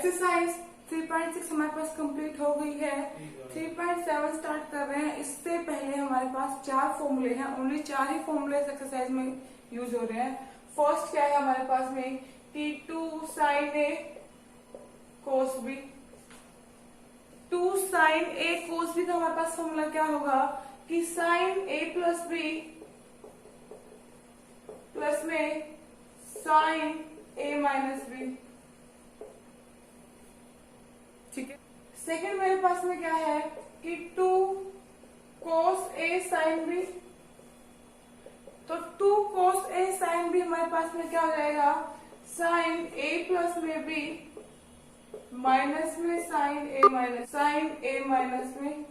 Exercise 3.6 हमारे पास complete हो गई है। 3.7 स्टार्ट कर रहे हैं। इससे पहले हमारे पास 4 फॉर्मूले हैं, ओनली 4 ही फॉर्मूले एक्सरसाइज में यूज हो रहे हैं। फर्स्ट क्या है हमारे पास में कि 2 sin A cos B। 2 sin A cos B का हमारे पास फॉर्मूला क्या होगा कि sin A plus B plus में sin A माइनस B। ठीक है। सेकेंड मेरे पास में क्या है कि 2 cos A sin B। तो 2 cos A sin B हमारे पास में क्या हो जाएगा sin A प्लस में B माइनस में sin A माइनस में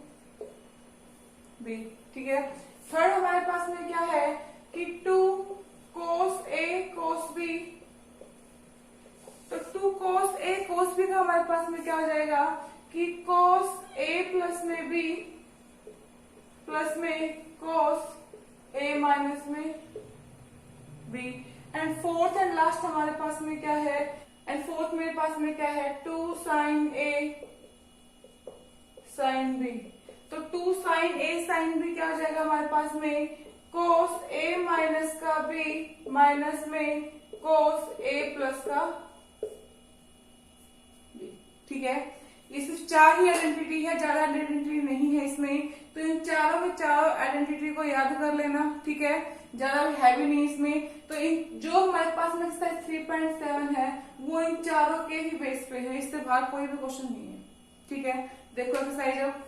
B। ठीक है। थर्ड हमारे पास में क्या है कि 2 cos A cos B। तो 2 cos A cos B का हमारे पास में क्या हो जाएगा कि cos A प्लस में B प्लस में cos A माइनस में B। And fourth and last हमारे पास में क्या है, एंड फोर्थ मेरे पास में क्या है 2 sin A sin B। तो 2 sin A sin B क्या हो जाएगा हमारे पास में cos A माइनस का B माइनस में cos A प्लस का B। ठीक है। ये सिर्फ 4 ही आइडेंटिटी है, ज्यादा आइडेंटिटी नहीं है इसमें। तो इन चारों में चारों आइडेंटिटी को याद कर लेना। ठीक है, ज्यादा हैवी नहीं इसमें। तो इन जो हमारे पास में एक्सरसाइज 3.7 है वो इन चारों के ही बेस पे है, इससे बाहर कोई भी क्वेश्चन नहीं है। ठीक है, देखो एक्सरसाइज। अब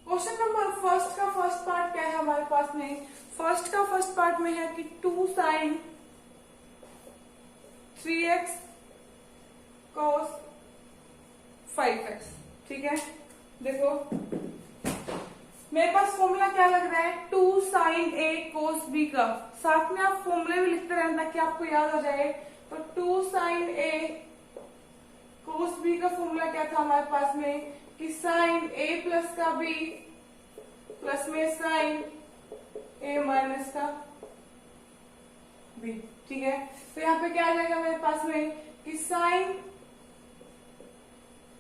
क्वेश्चन नंबर फर्स्ट का फर्स्ट पार्ट क्या है हमारे पास में। फर्स्ट का फर्स्ट पार्ट में है कि 2 sin 3x cos 5x। ठीक है, देखो मेरे पास फॉर्मूला क्या लग रहा है 2 sin A cos B का। साथ में आप फॉर्मूले भी लिखते रहना ताकि आपको याद हो जाए। तो 2 sin A cos B का फॉर्मूला क्या था हमारे पास में कि sin A प्लस का B प्लस में sin A माइनस का B। ठीक है, तो यहाँ पे क्या आ जाएगा मेरे पास में कि sin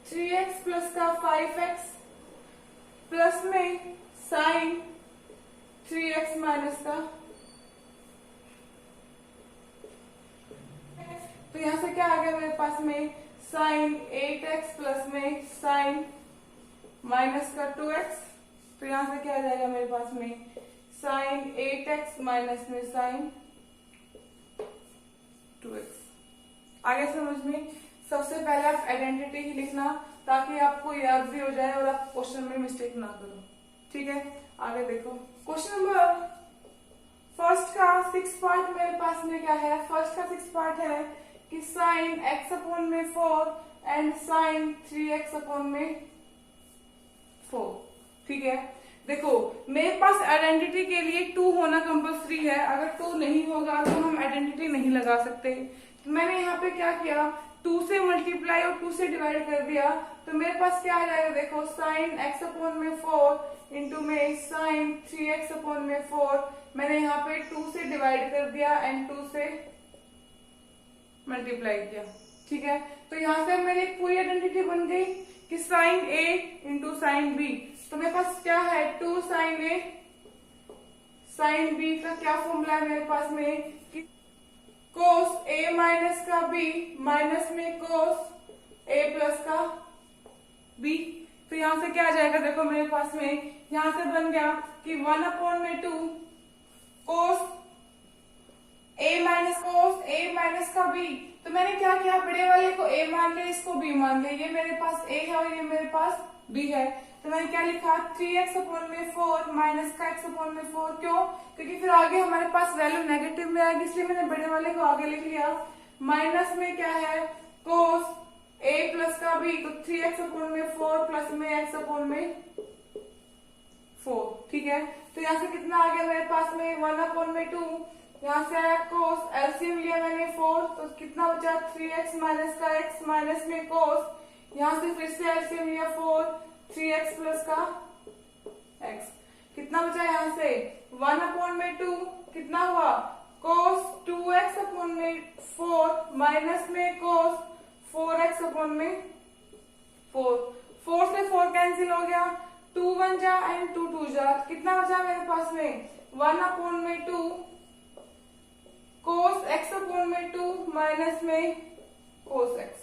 3x प्लस का 5x प्लस में sin 3x माइनस का। तो यहां से क्या आ गया मेरे पास में sin 8x प्लस में sin माइनस का 2x। तो यहां से क्या आ जाएगा मेरे पास में sin 8x माइनस में sin 2x। आगे समझ में। सबसे पहले आप आइडेंटिटी ही लिखना ताकि आपको याद भी हो जाए और आप क्वेश्चन में मिस्टेक ना करो। ठीक है, आगे देखो क्वेश्चन नंबर फर्स्ट का 6 पार्ट मेरे पास में क्या है। फर्स्ट का 6 पार्ट है कि sin x अपॉन में 4 एंड sin 3x अपॉन में 4। ठीक है, देखो मेरे पास आइडेंटिटी के लिए 2 होना कंपल्सरी है। अगर 2 नहीं होगा तो हम आइडेंटिटी नहीं लगा सकते। तो मैंने यहाँ पे क्या किया 2 से मल्टीप्लाई और 2 से डिवाइड कर दिया। तो मेरे पास क्या आ जाएगा देखो sin x अपॉन में 4 इंटू में sin 3x अपॉन में 4। मैंने यहाँ पे 2 से डिवाइड कर दिया एंड 2 से मल्टीप्लाई किया। ठीक है, तो यहाँ से मेरी एक पूरी आइडेंटिटी बन गई कि sin A into sin B। तो मेरे पास क्या है 2 sin A sin B का क्या फॉर्मूला है मेरे पास में कि cos A माइनस का B माइनस में cos A प्लस का B। तो यहां से क्या आ जाएगा देखो मेरे पास में यहां से बन गया कि 1 अपॉन में 2 cos A माइनस का B। तो मैंने क्या किया बड़े वाले को A मान लिया, इसको B मान लिया। ये मेरे पास A है और ये मेरे पास B है। तो मैंने क्या लिखा 3x अपॉन में 4 माइनस का x अपॉन में 4। क्यों? क्योंकि फिर आगे हमारे पास वैल्यू नेगेटिव में आएगी, इसलिए मैंने बड़े वाले को आगे लिख लिया। माइनस में क्या है cos A प्लस का B। तो 3x अपॉन में 4 प्लस में x अपॉन में 4। ठीक है, तो यहाँ से कितना आ गया मेरे पास में 1 अपॉन में 2। यहाँ से आया cos, एलसीएम लिया मैंने 4। तो कितना बचा 3x माइनस का x माइनस में cos। यहाँ से फिर से एलसीएम लिया 4 3x प्लस का x। कितना बचा यहाँ से 1 अपॉन में 2 कितना हुआ cos 2x अपॉन में 4 माइनस में cos 4x अपॉन में 4, 4 से 4 कैंसिल हो गया, 2 1 जा एंड 2 2 जा, कितना बचा मेरे पास में 1 अपॉन में 2 cos x अपॉन में 2 माइनस में cos x।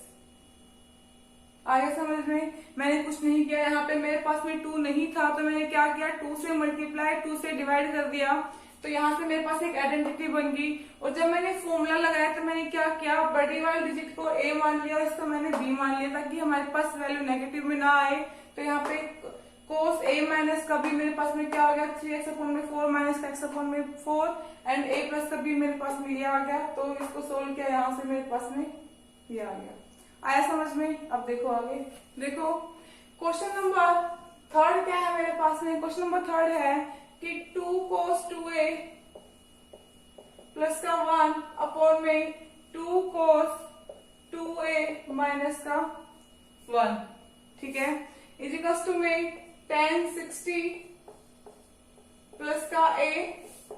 आगे समझ में? मैंने कुछ नहीं किया, यहाँ पे मेरे पास में 2 नहीं था तो मैंने क्या किया, 2 से मल्टीप्लाई 2 से डिवाइड कर दिया, तो यहाँ से मेरे पास एक आइडेंटिटी बन गई। और जब मैंने फॉर्मूला लगाया तो मैंने क्या किया, बड़ी वाली डिजिट को a मान लिया और इसको मैंने b मान लिया ताकि हमारे पास वैल्यू नेगेटिव में ना आए। तो यहाँ पे cos a माइनस का b मेरे पास में क्या हो गया, 3x अपॉन में 4 माइनस x अपॉन में 4 एंड a प्लस का b मेरे पास में ये आ गया। तो इसको सोल्व किया, यहाँ से मेरे पास में ये आ गया। आया समझ में? अब देखो आगे, देखो क्वेश्चन नंबर थर्ड क्या है मेरे पास में। क्वेश्चन नंबर थर्ड है कि 2 cos 2a प्लस का 1 अपॉन में 2 cos 2a माइनस का 1, ठीक है, इजिकल्स टू में tan 60 प्लस का a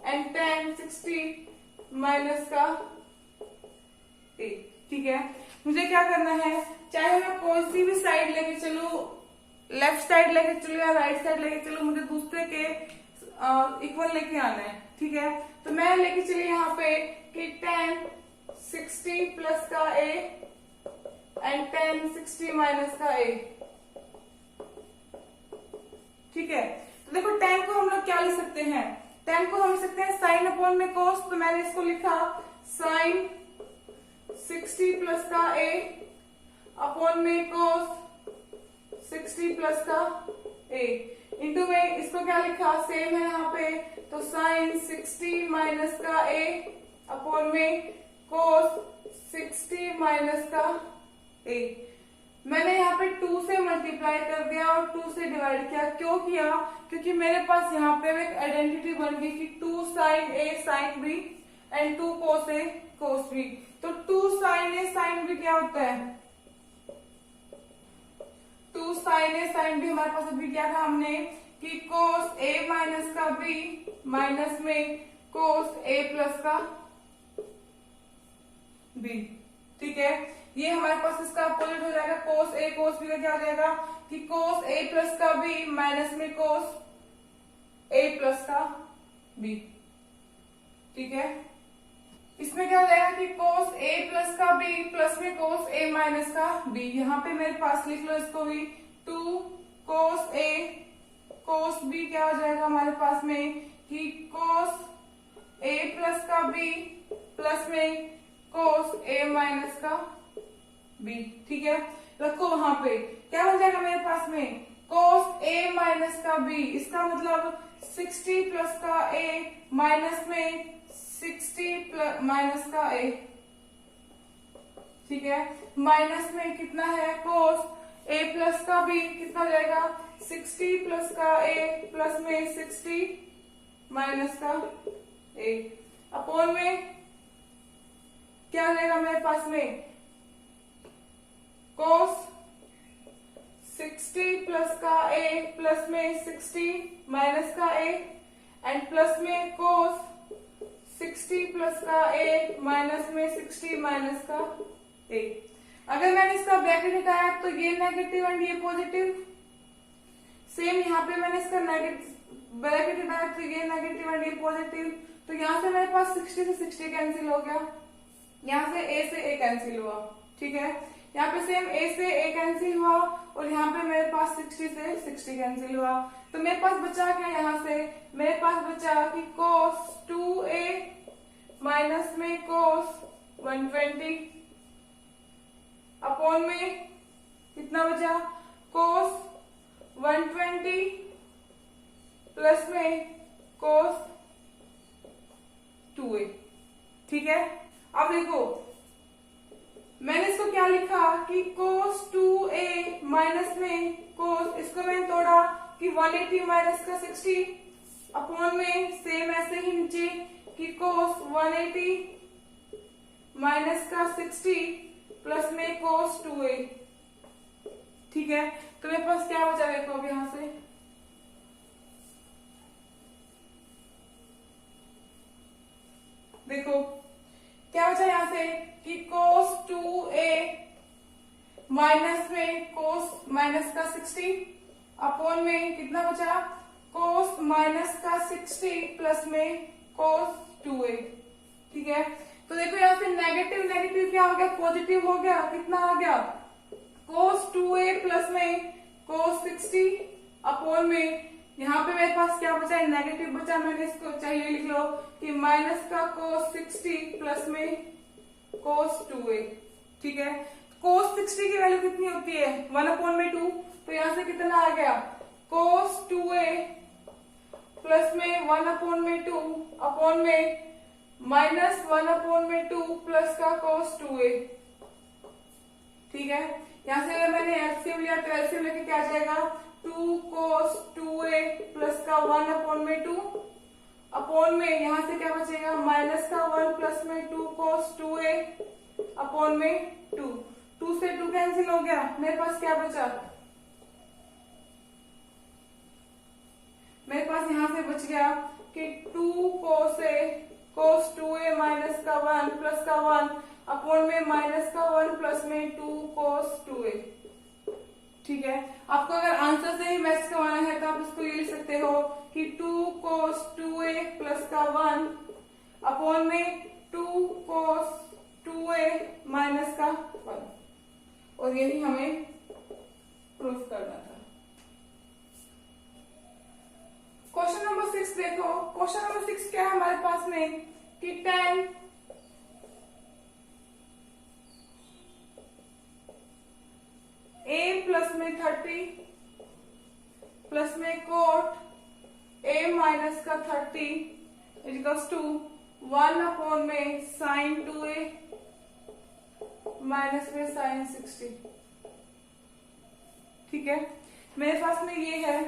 एंड tan 60 माइनस का a, ठीक है। मुझे क्या करना है, चाहे मैं कोई सी भी साइड लेके चलूं, लेफ्ट साइड लेके चलूं या राइट साइड लेके चलूं, मुझे दूसरे के इक्वल लेके आना है, ठीक है। तो मैं लेके चली यहाँ पे कि tan 60 प्लस का a एंड tan 60 माइनस का a, ठीक है। तो देखो tan को हम लोग क्या लिख सकते हैं, tan को हम लिख सकते हैं साइन अपॉन में cos, तो मैंने इसको लिखा साइन 60 प्लस का a अपॉन में cos 60 प्लस का a इंटू में इसको क्या लिखा, सेम है यहाँ पे, तो साइन 60 माइनस का a अपॉन में cos 60 माइनस का a। मैंने यहाँ पे 2 से मल्टीप्लाई कर दिया और 2 से डिवाइड किया। क्यों किया, क्योंकि मेरे पास यहाँ पे एक आइडेंटिटी बन गई कि 2 sine a sine b and 2 cos a cos b। तो 2 साइन a साइन b क्या होता है, 2 साइन a साइन b हमारे पास अभी क्या था हमने कि cos a माइनस का b माइनस में cos a प्लस का b, ठीक है। ये हमारे पास इसका अपोजिट हो जाएगा, cos a cos b का क्या हो जाएगा कि cos a प्लस का b माइनस में cos a प्लस का b, ठीक है। इसमें क्या हो जाएगा कि cos a प्लस का b प्लस में cos a माइनस का b। यहाँ पे मेरे पास लिख लो इसको भी, 2 cos a cos b क्या हो जाएगा हमारे पास में कि cos a प्लस का b प्लस में cos a माइनस का b, ठीक है। रखो वहां पे क्या बन जाएगा मेरे पास में cos a माइनस का b, इसका मतलब 60 प्लस का a माइनस में 60 प्लस माइनस का a, ठीक है। माइनस में कितना है cos a प्लस का b कितना हो जाएगा 60 प्लस का a प्लस में 60 माइनस का a अपॉन में क्या हो जाएगा मेरे पास में cos 60 प्लस का a प्लस में 60 माइनस का a एंड प्लस में cos 60 प्लस का a माइनस में 60 माइनस का a। अगर मैंने इसका ब्रैकेट हटाया तो ये नेगेटिव एंड ये पॉजिटिव, सेम यहाँ पे मैंने इसका नेगेटिव ब्रैकेट हटाया तो ये नेगेटिव एंड ये पॉजिटिव। तो यहाँ से मेरे पास 60 से 60 कैंसिल हो गया, यहाँ से a से a कैंसिल हुआ, ठीक है। यहाँ पे सेम a से a कैंसिल हुआ और यहाँ पे मेरे पास 60 से 60 कैंसिल हुआ। तो मेरे पास बचा क्या, यहाँ से मेरे पास बचा कि cos 2a माइनस में cos 120 अपॉन में कितना बचा cos 120 प्लस में cos 2a, ठीक है। अब देखो मैंने इसको क्या लिखा कि cos 2a माइनस में cos, इसको मैंने तोड़ा कि 180 माइनस का 60 अपॉन में सेम ऐसे ही नीचे कि cos 180 माइनस का 60 प्लस में cos 2a, ठीक है। तो मेरे पास क्या बचा देखो अब यहां से देखो क्या बचा यहां से कि cos 2a माइनस में कोस माइनस का 60 अपॉन में कितना बचा, कोस माइनस का 60 प्लस में कोस 2a। ठीक है, तो देखो यहाँ से नेगेटिव नेगेटिव क्या हो गया, पॉजिटिव हो गया। कितना आ गया, कोस 2a प्लस में कोस 60 अपॉन में यहाँ पे मेरे पास क्या बचा है, नेगेटिव बचा। मैंने इसको चाहिए लिख लो कि माइनस का कोस 60 प्लस में कोस 2a। ठीक है, कोस 60 की वैल्यू कितनी होती है, 1/2। तो यहां से कितना आ गया, कोस 2a प्लस में 1/2 अपॉन में माइनस 1/2 प्लस का कोस 2a। ठीक है, यहां से अगर मैंने एलसीएम लिया तो एलसीएम लेके क्या आ जाएगा, 2 कोस 2a प्लस का 1/2 अपॉन में यहां से क्या बचेगा, माइनस का 1 प्लस में 2 कोस 2a अपॉन में 2 से 2 कैंसिल हो गया। मेरे पास क्या बचा, मेरे पास यहां से बच गया कि 2 कोस 2a माइनस का 1 प्लस का 1 अपॉन में माइनस का 1 प्लस में 2 कोस 2a। ठीक है, आपको अगर आंसर से ही मैच करवाना है तो आप इसको ये लिख सकते हो कि 2 कोस 2a प्लस का 1 अपॉन में 2 कोस 2a माइनस का 1, और यही हमें प्रूफ करना था। क्वेश्चन नंबर 6 देखो। क्वेश्चन नंबर 6 क्या है हमारे पास में कि 10 a प्लस में 30 प्लस में कोट a माइनस का 30 इक्वल्स टू 1 अपॉन में साइन 2a माइनस में साइन 60। ठीक है, मेरे पास में ये है।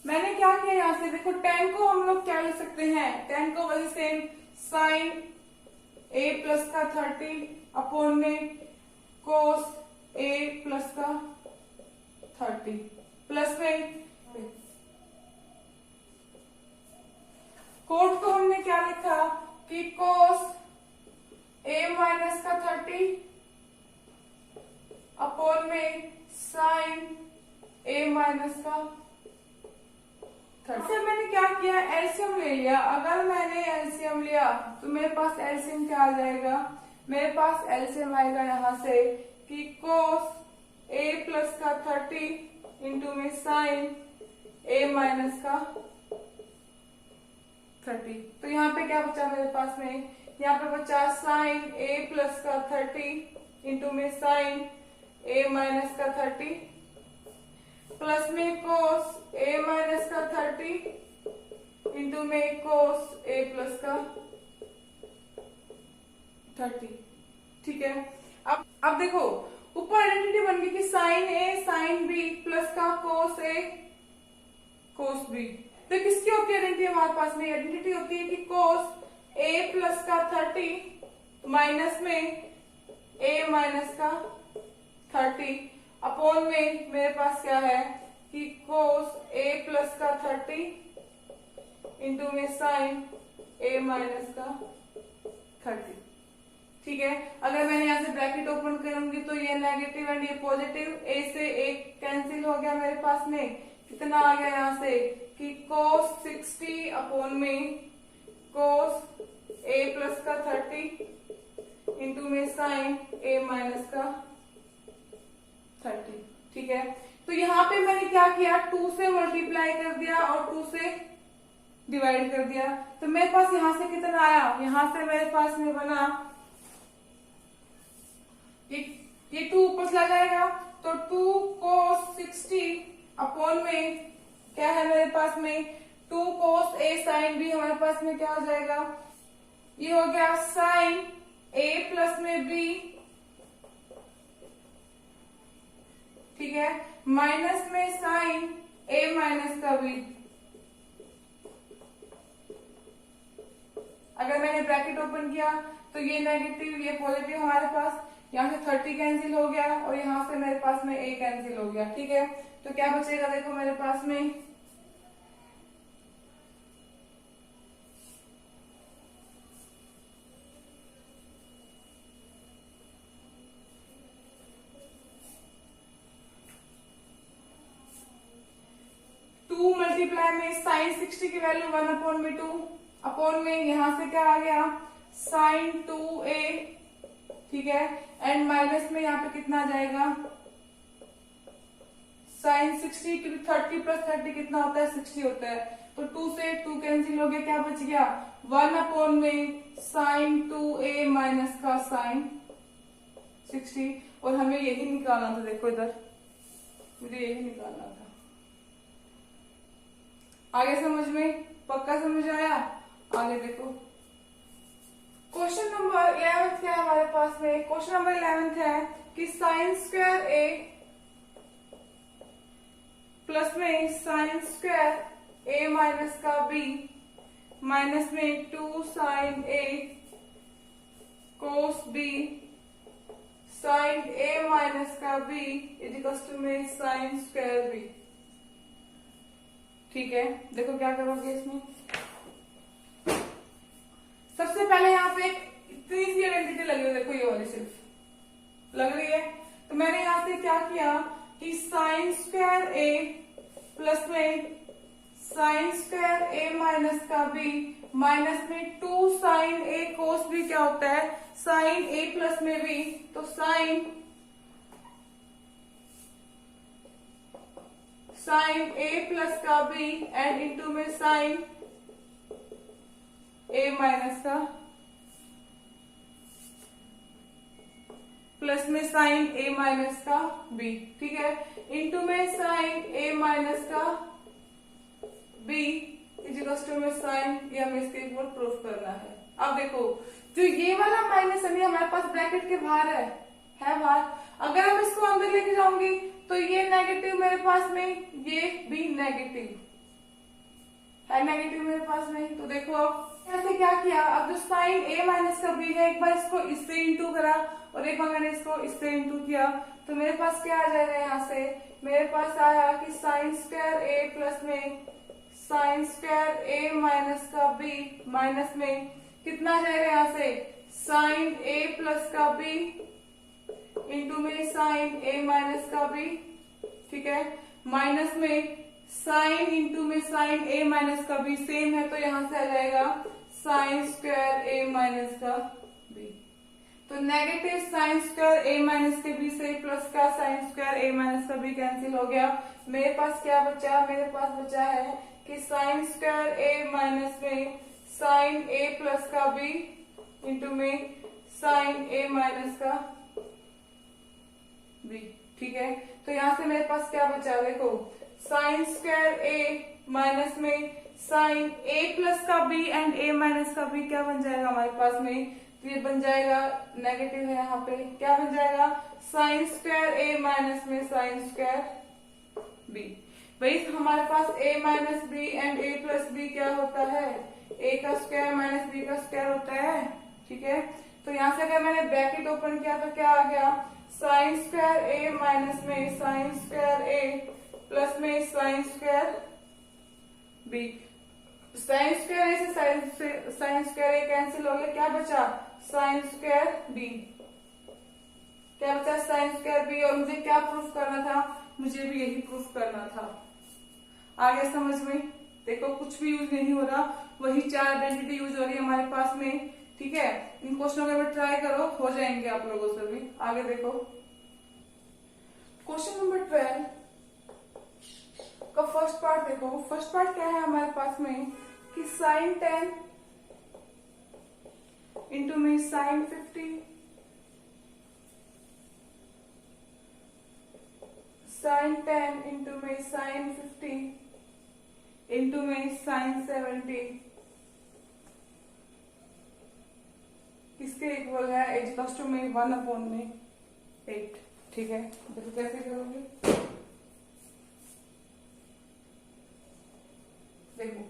मैंने क्या किया, यहां से देखो 10 को हम लोग क्या लिख सकते हैं, 10 को वही सेम साइन a प्लस का 30 अपॉन में कोस a प्लस का 30 प्लस में कोट को हमने क्या लिखा कि कोस a माइनस का 30 अपॉन में साइन a माइनस का 30। फिर मैंने क्या किया, एलसीएम ले लिया। अगर मैंने एलसीएम लिया तो मेरे पास एलसीएम क्या आ जाएगा, मेरे पास एलसीएम आएगा यहां से कि कोस a प्लस का 30 इंटू में साइन a माइनस का 30। तो यहाँ पे क्या बचा मेरे पास में, यहाँ पे बचा साइन a प्लस का 30 इंटू में साइन a माइनस का 30 प्लस में कोस a माइनस का 30 इंटू में कोस a प्लस का 30। ठीक है, अब देखो ऊपर आइडेंटिटी बन गई कि साइन a साइन b प्लस का कोस a कोस b। तो किसकी होती है आइडेंटिटी हमारे पास में, आइडेंटिटी होती है कि कोस a प्लस का 30 माइनस में a माइनस का 30 अपॉन में मेरे पास क्या है कि कोस a प्लस का 30 इंटू में साइन a माइनस का 30। ठीक है, अगर मैंने यहाँ से ब्रैकेट ओपन करूंगी तो ये नेगेटिव एंड ये पॉजिटिव, a से एक कैंसिल हो गया। मेरे पास में कितना आ गया यहाँ से कि कोस 60 अपॉन में कोस a प्लस का 30 इंटू में साइन a माइनस का 30। ठीक है, तो यहाँ पे मैंने क्या किया, 2 से मल्टीप्लाई कर दिया और 2 से डिवाइड कर दिया। तो मेरे पास यहाँ से कितना आया, यहाँ से मेरे पास में बना ये 2 ऊपर चला जाएगा तो 2 कोस 60 अपॉन में क्या है मेरे पास में 2 कोस a साइन b, हमारे पास में क्या हो जाएगा, ये हो गया साइन a प्लस में b। ठीक है, माइनस में साइन a माइनस का b। अगर मैंने ब्रैकेट ओपन किया तो ये नेगेटिव ये पॉजिटिव, हमारे पास यहाँ से 30 कैंसिल हो गया और यहाँ से मेरे पास में a कैंसिल हो गया। ठीक है, तो क्या बचेगा, देखो मेरे पास में मल्टीप्लाई में साइन 60 की वैल्यू 1/2 अपॉन में यहाँ से क्या आ गया साइन 2a, ठीक है, एंड माइनस में यहाँ पे कितना आ जाएगा साइन 60, क्योंकि 30 प्लस 30 कितना होता है 60 होता है, तो 2 से 2 कैंसिल हो गया, क्या बच गया 1/में साइन 2a माइनस का साइन 60, और हमें यही निकालना था, देखो इधर मुझे यही निकालना था। आगे समझ में पक्का समझ आया? आगे देखो क्वेश्चन नंबर 11 क्या है हमारे पास में। क्वेश्चन नंबर 11 है कि साइन स्क्वायर a प्लस में साइन स्क्वायर a माइनस का b माइनस में 2 sine a cos b sine a minus का b इजिकल्स टू में साइन स्क्वायर b। ठीक है, देखो क्या करोगे इसमें। सबसे पहले यहाँ पे इतनी सी आइडेंटिटी लगी है, देखो ये वाली सिर्फ लग रही है, तो मैंने यहाँ से क्या किया कि साइन स्क्वायर a प्लस में साइन स्क्वायर a माइनस का b माइनस में 2 साइन a कोस b क्या होता है साइन a प्लस में b, तो साइन a प्लस का b एंड इंटू में साइन a माइनस का प्लस में साइन a माइनस का b, ठीक है, इंटू में साइन a माइनस का b इजिकल्स टू में साइन, ये हमें इसके ऊपर प्रूफ करना है। अब देखो जो ये वाला माइनस है हमारे पास ब्रैकेट के बाहर है बाहर, अगर हम इसको अंदर लेके जाऊंगी तो ये नेगेटिव मेरे पास में, ये भी नेगेटिव है, नेगेटिव मेरे पास में। तो देखो अब ऐसे क्या किया, अब जो साइन a माइनस का b है एक बार इसको इससे इंटू करा और एक बार मैंने इसको इससे इंटू किया, तो मेरे पास क्या आ जाएगा, यहाँ से मेरे पास आया कि साइन स्क्वायर a प्लस में साइन स्क्वायर a माइनस का b माइनस में कितना आ जाएगा यहाँ से साइन a प्लस का b इंटू में साइन a माइनस का b, ठीक है, माइनस में साइन इंटू में साइन a माइनस का b सेम है, तो यहाँ से आ जाएगा साइन स्क्वायर a माइनस का b। तो negative sign square a minus के b से प्लस का साइन स्क्वायर a माइनस का b कैंसिल हो गया। मेरे पास क्या बचा, मेरे पास बचा है कि साइन स्क्वायर a माइनस में साइन a प्लस का b इंटू में साइन a माइनस का b, ठीक है। तो यहाँ से मेरे पास क्या बचा, देखो साइन स्क्वायर a माइनस में साइन a प्लस का b एंड a माइनस का b क्या बन जाएगा हमारे पास में, तो ये बन जाएगा नेगेटिव है, यहाँ पे क्या बन जाएगा साइन स्क्वायर a माइनस में साइन स्क्वायर b। भाई हमारे पास a minus b and a plus b क्या होता है, a का स्क्वायर माइनस b का स्क्वायर होता है, ठीक है। तो यहाँ से अगर मैंने ब्रैकेट ओपन किया तो क्या आ गया साइन स्क्वायर a माइनस में साइन स्क्वायर a प्लस में sine square b। Sign square a से साइन स्क्वायर a कैंसिल हो गया, क्या बचा साइन स्क्वायर b, क्या बचा साइन स्क्वायर b। और मुझे क्या प्रूफ करना था, मुझे भी यही प्रूफ करना था। आगे समझ में, देखो कुछ भी यूज नहीं हो रहा, वही 4 आइडेंटिटी यूज हो रही है हमारे पास में, ठीक है। इन क्वेश्चनों को ट्राई करो, हो जाएंगे आप लोगों से भी। आगे देखो क्वेश्चन नंबर 12 का फर्स्ट पार्ट देखो। फर्स्ट पार्ट क्या है हमारे पास में कि साइन 10 इंटू में साइन 50 साइन 10 इंटू में साइन 50 इंटू में साइन 70 किसके इक्वल है, इक्वल्स टू में 1/8, ठीक है। देखो कैसे करोगे, देखो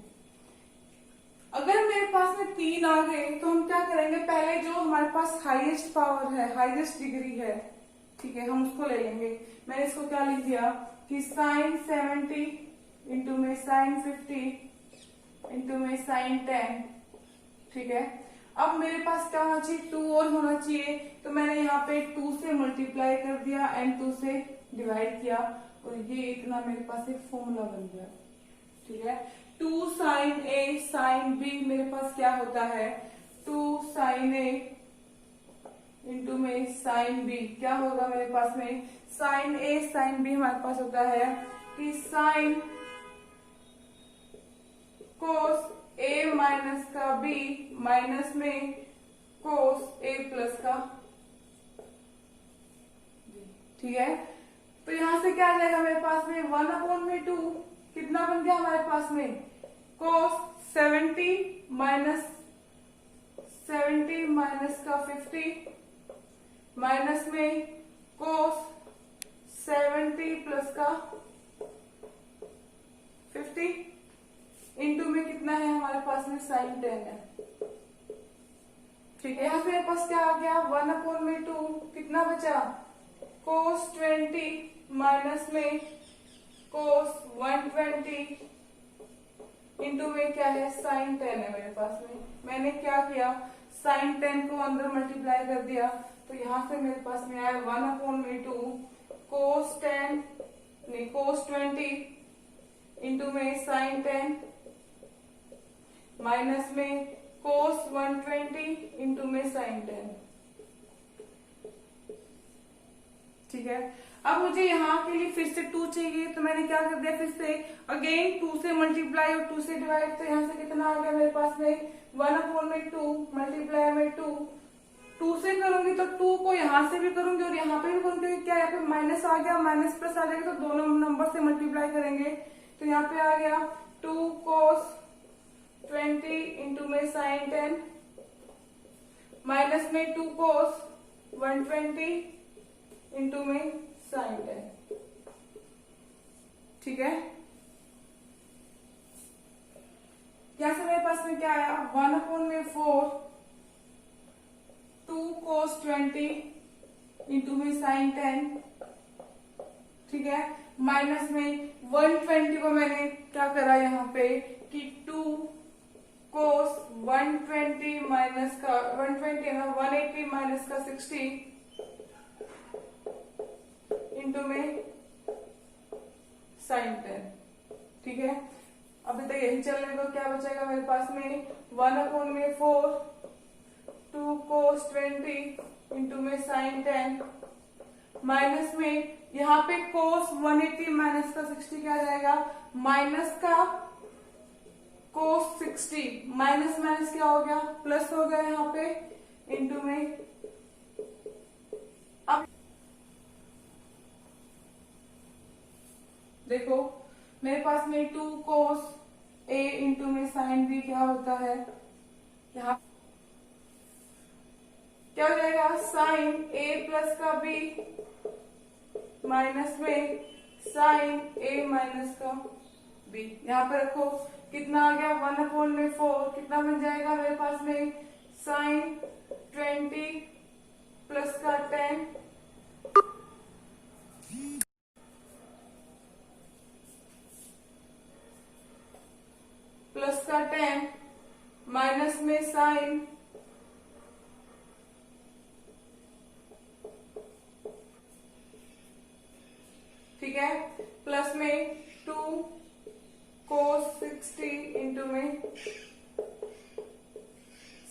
अगर मेरे पास में 3 आ गए तो हम क्या करेंगे, पहले जो हमारे पास हाईएस्ट पावर है, हाईएस्ट डिग्री है, ठीक है, हम उसको ले लेंगे। मैंने इसको क्या लिख दिया कि साइन 70 इंटू में साइन 50 इंटू में साइन 10, ठीक है। अब मेरे पास क्या होना चाहिए, 2 और होना चाहिए, तो मैंने यहाँ पे 2 से मल्टीप्लाई कर दिया एंड 2 से डिवाइड किया, और ये इतना मेरे पास एक फॉर्मूला बन गया। ठीक है। 2 साइन ए साइन बी मेरे पास क्या होता है, 2 साइन ए इंटू में साइन बी क्या होगा मेरे पास में, साइन ए साइन बी हमारे पास होता है कि साइन कोस ए माइनस का बी माइनस में कोस ए प्लस का, ठीक है। तो यहां से क्या आ जाएगा मेरे पास में 1/2 कितना बन गया हमारे पास में, कोस 70 माइनस का 50 माइनस में कोस 70 प्लस का 50 इंटू में कितना है हमारे पास में साइन 10 है, ठीक है। यहाँ से मेरे पास क्या आ गया 1/2 कितना बचा, कोस 20 माइनस में कोस 120 इंटू में क्या है साइन 10 है मेरे पास में। मैंने क्या किया, साइन 10 को अंदर मल्टीप्लाई कर दिया, तो यहां से मेरे पास में आया 1/2 कोस 20 इंटू में साइन 10 माइनस में कोस 120 इंटू में साइन 10, ठीक है। अब मुझे यहाँ के लिए फिर से 2 चाहिए, तो मैंने क्या कर दिया, फिर से अगेन 2 से मल्टीप्लाई और 2 से डिवाइड, तो यहाँ से कितना आ गया मेरे पास में 1/2 मल्टीप्लाई में 2 से करूंगी तो 2 को यहाँ से भी करूंगी और यहाँ पे भी करूंगी, क्योंकि क्या यहाँ पे माइनस आ गया, माइनस प्लस आ जाएगा, तो दोनों नंबर से मल्टीप्लाई करेंगे, तो यहाँ पे आ गया 2 कोस 20 इंटू में साइन 10 माइनस में 2 कोस 120 इंटू में साइन 10, ठीक है। यहां से मेरे पास में क्या आया 1/4 2 कोस 20 इंटू में साइन 10, ठीक है, माइनस में 120 को मैंने क्या करा यहाँ पे कि 2 कोस 120 माइनस का 120 है ना 180 माइनस का 60 इंटू में साइन 10, ठीक है। अभी तक यही चलने को क्या बचेगा मेरे पास में 1/4 2 कोस 20 इंटू में साइन 10 माइनस में यहाँ पे कोस 180 माइनस का 60 क्या आ जाएगा, माइनस का कोस 60 माइनस माइनस क्या हो गया प्लस हो गया यहाँ पे इंटू में। अब देखो मेरे पास में 2 कोस ए इंटू में साइन बी क्या होता है, यहाँ क्या हो जाएगा साइन ए प्लस का बी माइनस में साइन ए माइनस का बी। यहाँ पे रखो कितना आ गया 1/4 कितना बन जाएगा मेरे पास में साइन 20 प्लस का 10 प्लस का 10 माइनस में साइन ठीक है प्लस में 2 कोस 60 इंटू में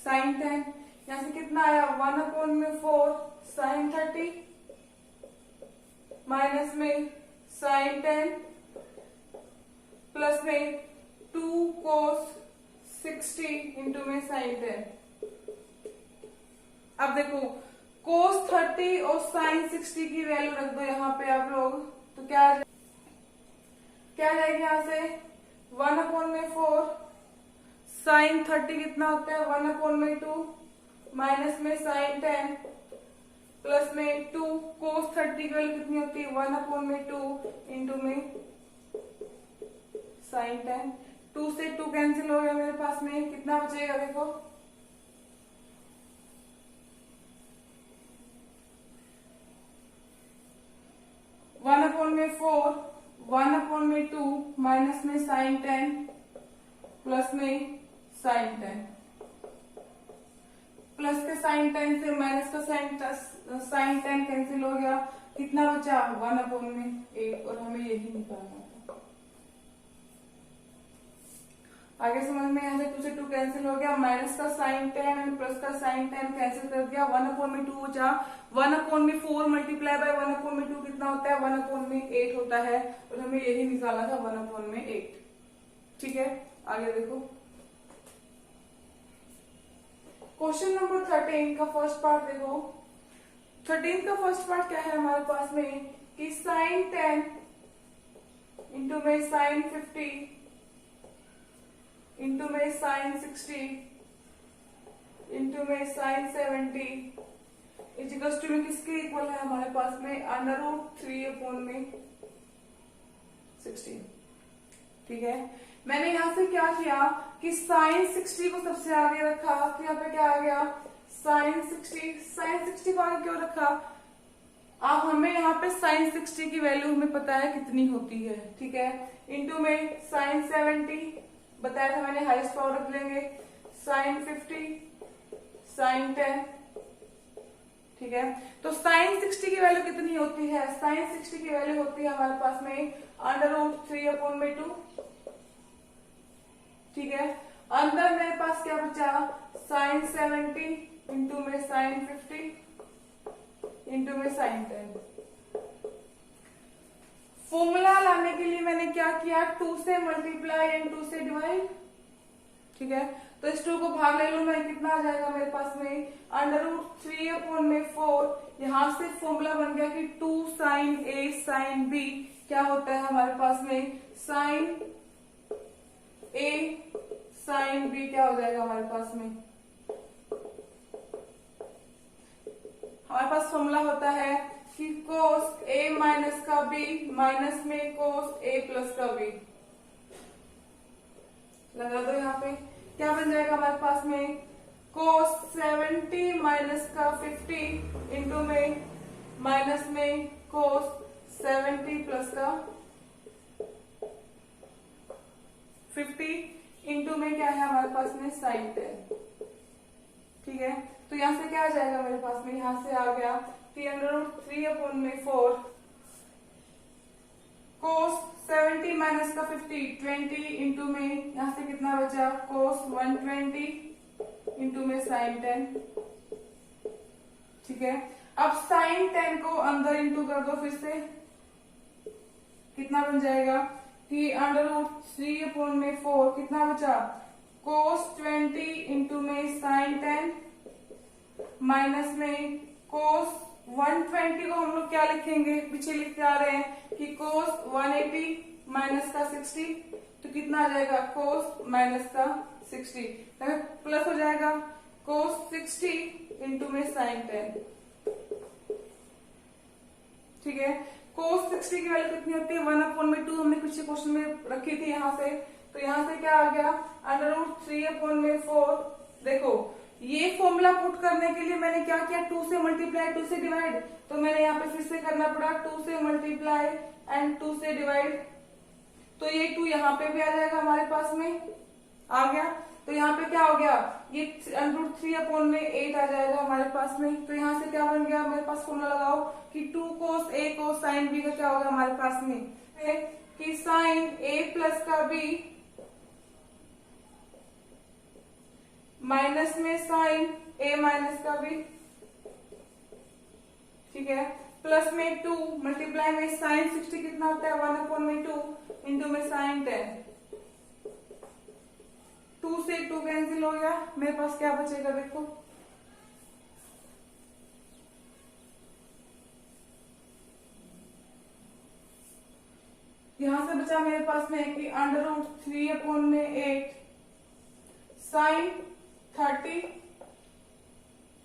साइन 10। यहां से कितना आया 1/4 साइन 30 माइनस में साइन 10 प्लस में 2 कोस 60 इंटू में साइन 10। अब देखो कोस 30 और साइन 60 की वैल्यू रख दो यहाँ पे आप लोग, तो क्या आ जाएगी यहाँ से 1/4 साइन 30 कितना होता है 1/2 माइनस में साइन 10 प्लस में 2 कोस 30 की वैल्यू कितनी होती है 1/2 इंटू में साइन 10। 2 से 2 कैंसिल हो गया मेरे पास में कितना बचेगा देखो 1/4 1/2 माइनस में साइन 10 प्लस में साइन 10 प्लस के साइन 10 से माइनस का साइन 10 कैंसिल हो गया कितना बचा 1/8 और हमें यही निकालना था। आगे समझ में, यहाँ से 2 से 2 कैंसिल हो गया, माइनस का साइन 10 एंड प्लस का साइन 10 कैंसिल कर दिया, 1/2 बचा, 1/4 मल्टीप्लाई बाय 1/2 कितना होता है, 1/8 होता है, और हमें यही निकाला था 1/8। ठीक है, आगे देखो क्वेश्चन नंबर 13 का फर्स्ट पार्ट देखो। 13 का फर्स्ट पार्ट क्या है हमारे पास में कि साइन 10 इंटू में साइन 50 इंटू में साइन 60 इंटू में साइन 70 इजिकल्स टू में किसके इक्वल है हमारे पास में, √3/16। ठीक है, मैंने यहां से क्या किया कि साइन 60 को सबसे आगे रखा, तो यहाँ पे क्या आ गया साइन 60 को आगे क्यों रखा, अब हमें यहाँ पे साइन 60 की वैल्यू हमें पता है कितनी होती है। ठीक है, इंटू में साइन 70 बताया था मैंने, हाईएस्ट पावर रख लेंगे, साइन 50 साइन 10। ठीक है, तो साइन 60 की वैल्यू कितनी होती है, साइन 60 की वैल्यू होती है हमारे पास में √3/2। ठीक है, अंदर मेरे पास क्या बचा साइन 70 इंटू में साइन 50 इंटू में साइन 10। फॉर्मूला लाने के लिए मैंने क्या किया, 2 से मल्टीप्लाई एंड 2 से डिवाइड। ठीक है, तो इस 2 को भाग ले लू मैं, कितना आ जाएगा मेरे पास में √3/4। यहां से फॉर्मूला बन गया कि 2 साइन ए साइन बी क्या होता है हमारे पास में, साइन ए साइन बी क्या हो जाएगा हमारे पास में, हमारे पास फॉर्मूला होता है कि कोस ए माइनस का बी माइनस में कोस ए प्लस का बी। लगा दो, यहाँ पे क्या बन जाएगा हमारे पास में, कोस 70 माइनस का 50 इंटू में माइनस में कोस 70 प्लस का 50 इंटू में क्या है हमारे पास में साइन 10। ठीक है, तो यहां से क्या आ जाएगा मेरे पास में, यहां से आ गया 3/4 कोस 70 माइनस का 50 20 इंटू में यहां से कितना बचा, कोस 120 इंटू में साइन 10। ठीक है, अब साइन 10 को अंदर इंटू कर दो फिर से, कितना बन जाएगा कि √3/4 कितना बचा, कोस 20 इंटू में साइन 10 माइनस में कोस 120 को हम लोग क्या लिखेंगे, पीछे लिखते आ रहे हैं कि कोस 180 माइनस का 60, तो कितना आ जाएगा कोस माइनस का 60, प्लस हो जाएगा कोस 60 इंटू में साइन 10। ठीक है, कोस 60 की वैल्यू कितनी होती है, 1/2 हमने पिछले क्वेश्चन में रखी थी यहाँ से, तो यहाँ से क्या आ गया √3/4। देखो ये फॉर्मूला पुट करने के लिए मैंने क्या किया, 2 से मल्टीप्लाई 2 से डिवाइड, तो मैंने यहाँ पे फिर से करना पड़ा 2 से मल्टीप्लाई एंड 2 से डिवाइड, तो ये 2 यहाँ पे भी आ जाएगा हमारे पास में, आ गया, तो यहाँ पे क्या हो गया, ये √3/8 आ जाएगा हमारे पास में। तो यहाँ से क्या बन गया मेरे पास, फॉर्मूला लगाओ कि 2 कोस ए कोस साइन बी का क्या होगा हमारे पास में, कि साइन ए प्लस का बी माइनस में साइन ए माइनस का बी। ठीक है, प्लस में 2 मल्टीप्लाई में साइन 60 कितना होता है, 1/2 इंटू में साइन 10। 2 से 2 कैंसिल हो गया, मेरे पास क्या बचेगा देखो, यहां से बचा मेरे पास में कि √3/8 साइन 30।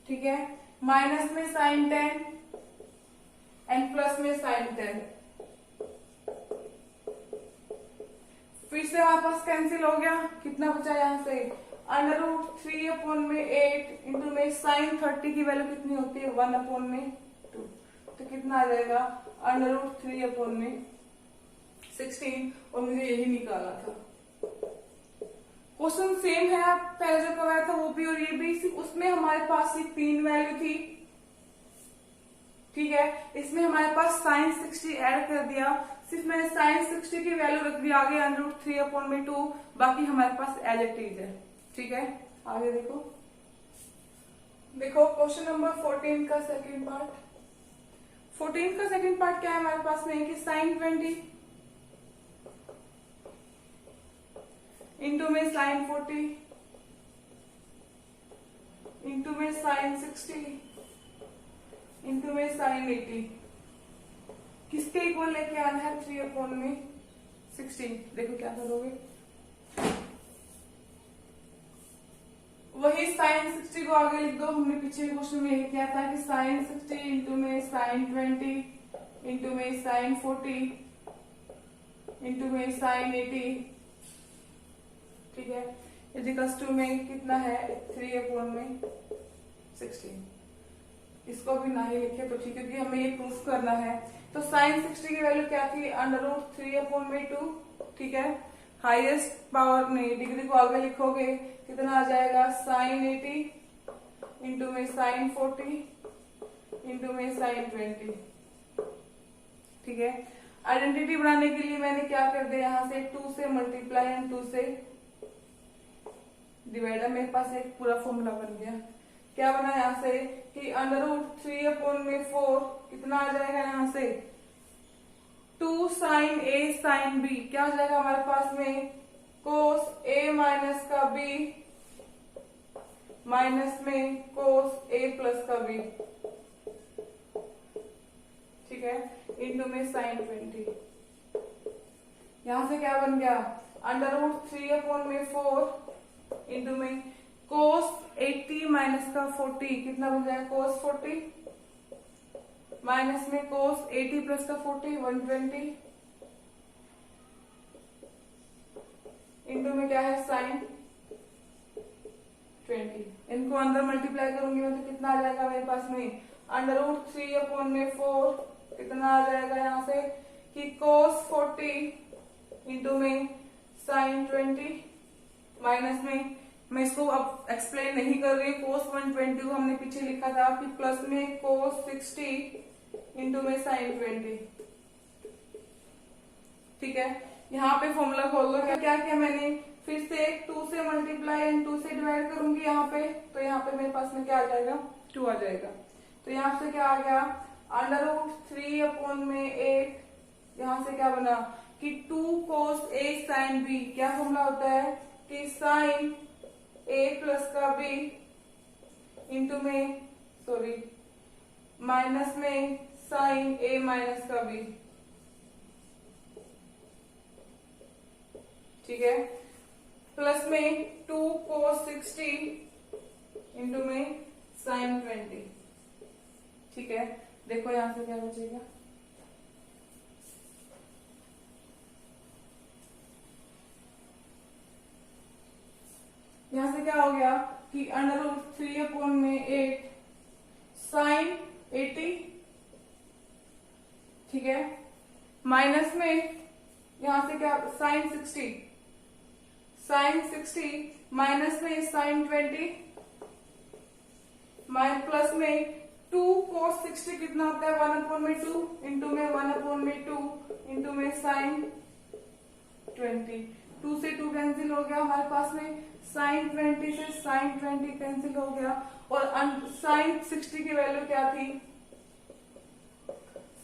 ठीक है, माइनस में साइन 10 एंड प्लस में साइन 10, फिर से हमारे पास कैंसिल हो गया, कितना बचा यहाँ से √3/8 इंटू में साइन 30 की वैल्यू कितनी होती है, 1/2, तो कितना आ जाएगा √3/16, और मुझे यही निकाला था। क्वेश्चन सेम है, आप पहले जो करवाया था वो भी और ये भी, उसमें हमारे पास ये 3 वैल्यू थी। ठीक है। इसमें हमारे पास साइन 60 ऐड कर दिया, सिर्फ मैंने साइन 60 की वैल्यू रख दी आगे √3/2, बाकी हमारे पास एज इट इज है। ठीक है, आगे देखो क्वेश्चन नंबर 14 का सेकंड पार्ट। 14 का सेकंड पार्ट क्या है हमारे पास में कि साइन 20 इंटू में साइन 40 इंटू में साइन 60 इंटू में साइन 80 किसके इक्वल लेके आना है 3/16। देखो क्या करोगे, वही साइन 60 को आगे लिख दो। हमने पिछले क्वेश्चन में यही किया था कि साइन 60 इंटू में साइन 20 इंटू में साइन 40 इंटू में साइन 80। ठीक है, इजिकल्स टू में कितना है 3/16। इसको भी ना ही लिखे तो ठीक है, क्योंकि हमें ये प्रूफ करना है। तो साइन 60 की वैल्यू क्या थी √3/2। ठीक है, हाईएस्ट पावर में डिग्री को आगे लिखोगे कितना आ जाएगा साइन 80 इंटू में साइन 40 इंटू में साइन 20। ठीक है, आइडेंटिटी बनाने के लिए मैंने क्या कर दिया, यहाँ से 2 से मल्टीप्लाई एंड 2 से डिवाइडर। मेरे पास एक पूरा फॉर्मूला बन गया। क्या बना यहाँ से कि √3/4 कितना आ जाएगा, यहाँ से 2 साइन A साइन B क्या हो जाएगा हमारे पास में कोस A माइनस का B माइनस में कोस A प्लस का B। ठीक है, इंटू में साइन 20। यहां से क्या बन गया √3/4 इंटू में कोस 80 माइनस का 40 कितना बन जाएगा कोस 40 माइनस में कोस 80 प्लस का 40 120 इंटू में क्या है साइन 20। इनको अंदर मल्टीप्लाई करूंगी मैं तो कितना आ जाएगा मेरे पास में √3/4 कितना आ जाएगा यहाँ से कि कोस 40 इंटू में साइन 20 माइनस में, मैं इसको अब एक्सप्लेन नहीं कर रही। कोस 120 को हमने पीछे लिखा था कि प्लस में कोस 60 इंटू में साइन 20। ठीक है, यहाँ पे फॉर्मूला खोल लो। क्या किया मैंने, फिर से 2 से मल्टीप्लाई एंड 2 से डिवाइड करूंगी यहाँ पे, तो यहाँ पे मेरे पास में क्या आ जाएगा 2 आ जाएगा। तो यहाँ से क्या आ गया √3/8। यहाँ से क्या बना कि 2 कोस A साइन B। क्या फॉर्मूला होता है कि साइन A प्लस का B इंटू में माइनस में साइन A माइनस का B। ठीक है, प्लस में 2 कोस 60 इंटू में साइन 20। ठीक है, देखो यहां से क्या बचेगा, यहां से क्या हो गया कि √3/8 साइन 80। ठीक है, माइनस में यहां से क्या साइन 60 माइनस में साइन 20 प्लस में 2 cos 60 कितना होता है 1/2 इंटू में 1/2 इंटू में साइन 20। 2 से 2 कैंसिल हो गया हमारे पास में, साइन 20 से साइन 20 कैंसिल हो गया। और साइन 60 की वैल्यू क्या थी,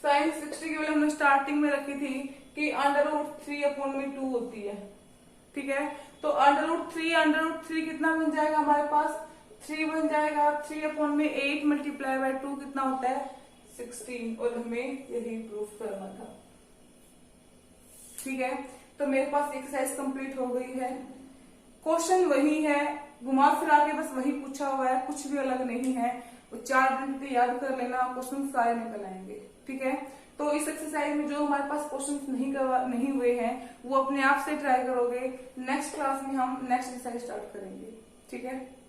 साइन 60 की वैल्यू हमने स्टार्टिंग में रखी थी कि √3/2 होती है। ठीक है, तो √3 कितना बन जाएगा हमारे पास 3 बन जाएगा। 3/8 मल्टीप्लाई बाय 2 कितना होता है 16, और हमें यही प्रूफ करना था। ठीक है, तो मेरे पास एक्सरसाइज कंप्लीट हो गई है। क्वेश्चन वही है, घुमा फिरा के बस वही पूछा हुआ है, कुछ भी अलग नहीं है। वो 4 आइडेंटिटी याद कर लेना, क्वेश्चन सारे निकल आएंगे। ठीक है, तो इस एक्सरसाइज में जो हमारे पास क्वेश्चन नहीं हुए हैं वो अपने आप से ट्राई करोगे। नेक्स्ट क्लास में हम नेक्स्ट एक्सरसाइज स्टार्ट करेंगे। ठीक है।